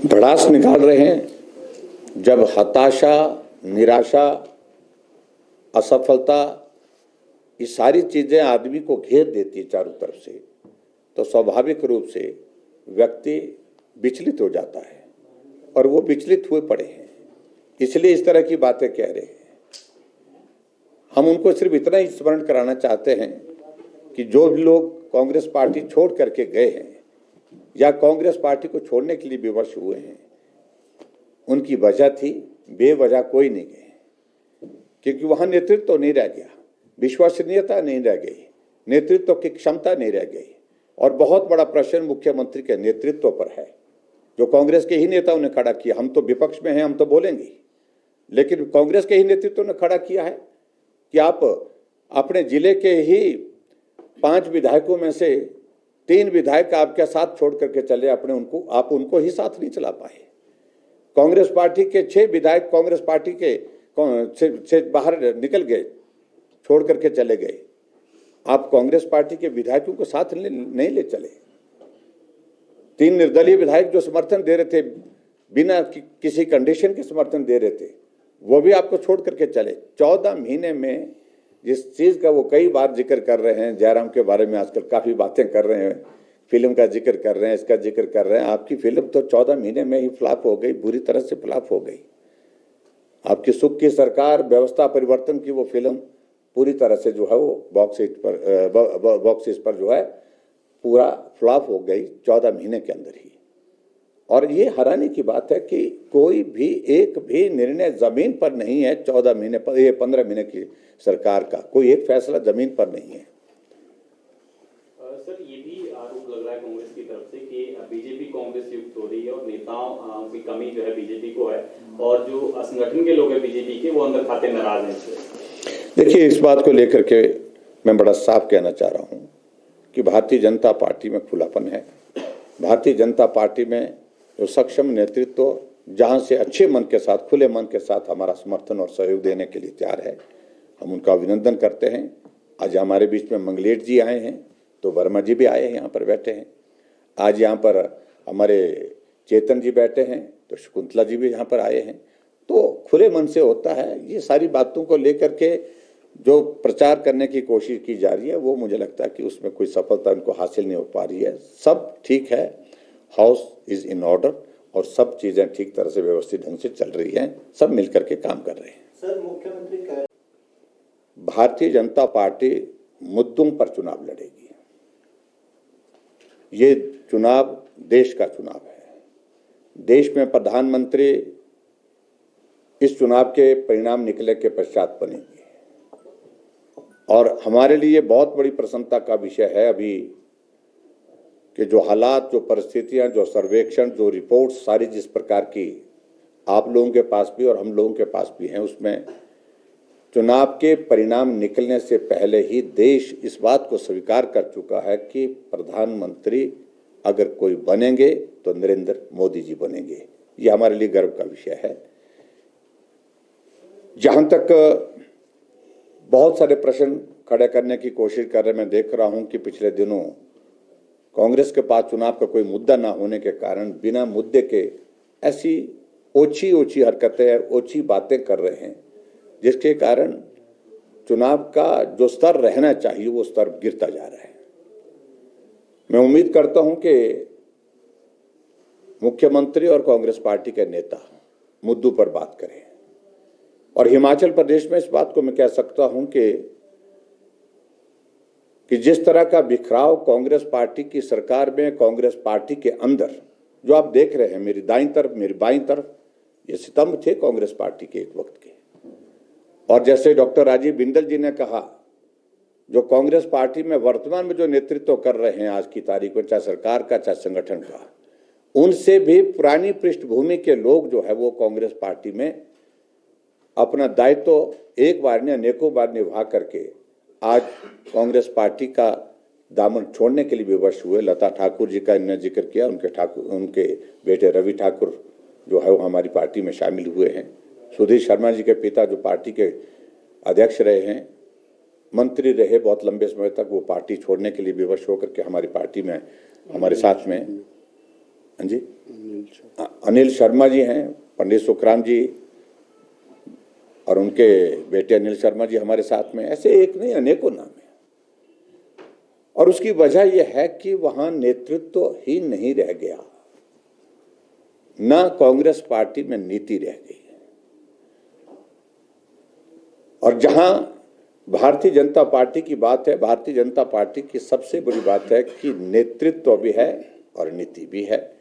भड़ास निकाल रहे हैं। जब हताशा, निराशा, असफलता, ये सारी चीजें आदमी को घेर देती है चारों तरफ से, तो स्वाभाविक रूप से व्यक्ति विचलित हो जाता है, और वो विचलित हुए पड़े हैं, इसलिए इस तरह की बातें कह रहे हैं। हम उनको सिर्फ इतना ही स्मरण कराना चाहते हैं कि जो भी लोग कांग्रेस पार्टी छोड़ करके गए हैं या कांग्रेस पार्टी को छोड़ने के लिए विवश हुए हैं, उनकी वजह थी, बेवजह कोई नहीं गए, क्योंकि वहां नेतृत्व तो नहीं रह गया, विश्वसनीयता नहीं रह गई, नेतृत्व की क्षमता नहीं रह गई। और बहुत बड़ा प्रश्न मुख्यमंत्री के नेतृत्व पर है, जो कांग्रेस के ही नेताओं ने खड़ा किया। हम तो विपक्ष में हैं, हम तो बोलेंगे, लेकिन कांग्रेस के ही नेतृत्व ने खड़ा किया है कि आप अपने जिले के ही 5 विधायकों में से 3 विधायक आपके साथ छोड़ करके चले, आप उनको ही साथ नहीं चला पाए। कांग्रेस पार्टी के 6 विधायक कांग्रेस पार्टी के से बाहर निकल गए, छोड़ करके चले गए। आप कांग्रेस पार्टी के विधायकों को साथ नहीं ले चले। 3 निर्दलीय विधायक जो समर्थन दे रहे थे, बिना किसी कंडीशन के समर्थन दे रहे थे, वो भी आपको छोड़ करके चले। 14 महीने में जिस चीज का वो कई बार जिक्र कर रहे हैं, जयराम के बारे में आजकल काफी बातें कर रहे हैं, फिल्म का जिक्र कर रहे हैं, इसका जिक्र कर रहे हैं। आपकी फिल्म तो 14 महीने में ही फ्लॉप हो गई, बुरी तरह से फ्लॉप हो गई। आपकी सुख की सरकार, व्यवस्था परिवर्तन की वो फिल्म पूरी तरह से जो है वो बॉक्स ऑफिस पर जो है पूरा फ्लॉप हो गई 14 महीने के अंदर ही। और ये हैरानी की बात है कि कोई भी एक भी निर्णय जमीन पर नहीं है। 14 महीने पर, ये 15 महीने की सरकार का कोई एक फैसला जमीन पर नहीं है। सर, ये भी आरोप लग रहा है कांग्रेस की तरफ से कि बीजेपी कांग्रेस युक्त हो रही है और नेताओं की कमी जो है बीजेपी को है, और जो संगठन के लोग हैं बीजेपी के, वो अंदर खाते नाराज हैं। देखिए, इस बात को लेकर के मैं बड़ा साफ कहना चाह रहा हूं कि भारतीय जनता पार्टी में खुलापन है। भारतीय जनता पार्टी में जो सक्षम नेतृत्व जहां से अच्छे मन के साथ, खुले मन के साथ हमारा समर्थन और सहयोग देने के लिए तैयार है, हम उनका अभिनंदन करते हैं। आज हमारे बीच में मंगलेट जी आए हैं, तो वर्मा जी भी आए हैं, यहाँ पर बैठे हैं। आज यहाँ पर हमारे चेतन जी बैठे हैं, तो शकुंतला जी भी यहाँ पर आए हैं। तो खुले मन से होता है। ये सारी बातों को लेकर के जो प्रचार करने की कोशिश की जा रही है, वो मुझे लगता है कि उसमें कोई सफलता उनको हासिल नहीं हो पा रही है। सब ठीक है, हाउस इज इन ऑर्डर, और सब चीजें ठीक तरह से व्यवस्थित ढंग से चल रही हैं, सब मिलकर के काम कर रहे हैं। सर, मुख्यमंत्री भारतीय जनता पार्टी मुद्दों पर चुनाव लड़ेगी। ये चुनाव देश का चुनाव है। देश में प्रधानमंत्री इस चुनाव के परिणाम निकले के पश्चात बनेंगे, और हमारे लिए बहुत बड़ी प्रसन्नता का विषय है अभी कि जो हालात, जो परिस्थितियां, जो सर्वेक्षण, जो रिपोर्ट सारी जिस प्रकार की आप लोगों के पास भी और हम लोगों के पास भी हैं, उसमें चुनाव के परिणाम निकलने से पहले ही देश इस बात को स्वीकार कर चुका है कि प्रधानमंत्री अगर कोई बनेंगे तो नरेंद्र मोदी जी बनेंगे। ये हमारे लिए गर्व का विषय है। जहां तक बहुत सारे प्रश्न खड़े करने की कोशिश कर रहे, मैं देख रहा हूं कि पिछले दिनों कांग्रेस के पास चुनाव का कोई मुद्दा ना होने के कारण बिना मुद्दे के ऐसी ओछी हरकतें, ओछी बातें कर रहे हैं, जिसके कारण चुनाव का जो स्तर रहना चाहिए वो स्तर गिरता जा रहा है। मैं उम्मीद करता हूं कि मुख्यमंत्री और कांग्रेस पार्टी के नेता मुद्दों पर बात करें, और हिमाचल प्रदेश में इस बात को मैं कह सकता हूं कि जिस तरह का बिखराव कांग्रेस पार्टी की सरकार में, कांग्रेस पार्टी के अंदर जो आप देख रहे हैं, मेरी दाईं तरफ, मेरी बाईं तरफ, ये स्तंभ थे कांग्रेस पार्टी के एक वक्त के। और जैसे डॉक्टर राजीव बिंदल जी ने कहा, जो कांग्रेस पार्टी में वर्तमान में जो नेतृत्व कर रहे हैं आज की तारीख में, चाहे सरकार का चाहे संगठन का, उनसे भी पुरानी पृष्ठभूमि के लोग जो है वो कांग्रेस पार्टी में अपना दायित्व एक बार ने अनेकों बार निभा करके आज कांग्रेस पार्टी का दामन छोड़ने के लिए विवश हुए। लता ठाकुर जी का इन्होंने जिक्र किया, उनके बेटे रवि ठाकुर जो है वो हमारी पार्टी में शामिल हुए हैं। सुधीर शर्मा जी के पिता जो पार्टी के अध्यक्ष रहे हैं, मंत्री रहे बहुत लंबे समय तक, वो पार्टी छोड़ने के लिए विवश होकर के हमारी पार्टी में, हमारे साथ में, हाँ जी, अनिल शर्मा जी हैं, पंडित सुखराम जी और उनके बेटे अनिल शर्मा जी हमारे साथ में। ऐसे एक नहीं, अनेकों नाम है। और उसकी वजह यह है कि वहां नेतृत्व ही नहीं रह गया, ना कांग्रेस पार्टी में नीति रह गई। और जहां भारतीय जनता पार्टी की बात है, भारतीय जनता पार्टी की सबसे बड़ी बात है कि नेतृत्व भी है और नीति भी है।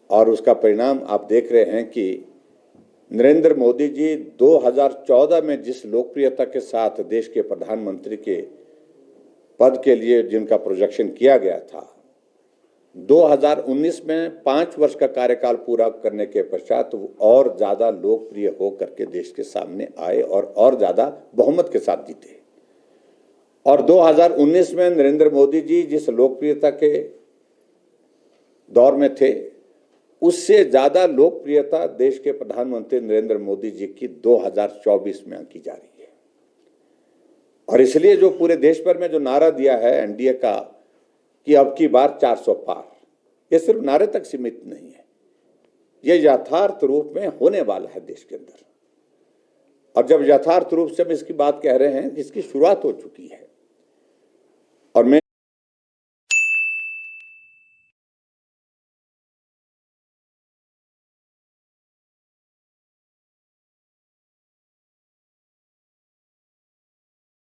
और उसका परिणाम आप देख रहे हैं कि नरेंद्र मोदी जी 2014 में जिस लोकप्रियता के साथ देश के प्रधानमंत्री के पद के लिए जिनका प्रोजेक्शन किया गया था, 2019 में 5 वर्ष का कार्यकाल पूरा करने के पश्चात और ज्यादा लोकप्रिय होकर के देश के सामने आए और ज्यादा बहुमत के साथ जीते। और 2019 में नरेंद्र मोदी जी जिस लोकप्रियता के दौर में थे, उससे ज्यादा लोकप्रियता देश के प्रधानमंत्री नरेंद्र मोदी जी की 2024 में आंकी जा रही है। और इसलिए जो पूरे देश भर में जो नारा दिया है एनडीए का कि अब की बार 400 पार, ये सिर्फ नारे तक सीमित नहीं है, ये यथार्थ रूप में होने वाला है देश के अंदर। और जब यथार्थ रूप से हम इसकी बात कह रहे हैं, इसकी शुरुआत हो चुकी है। और मैं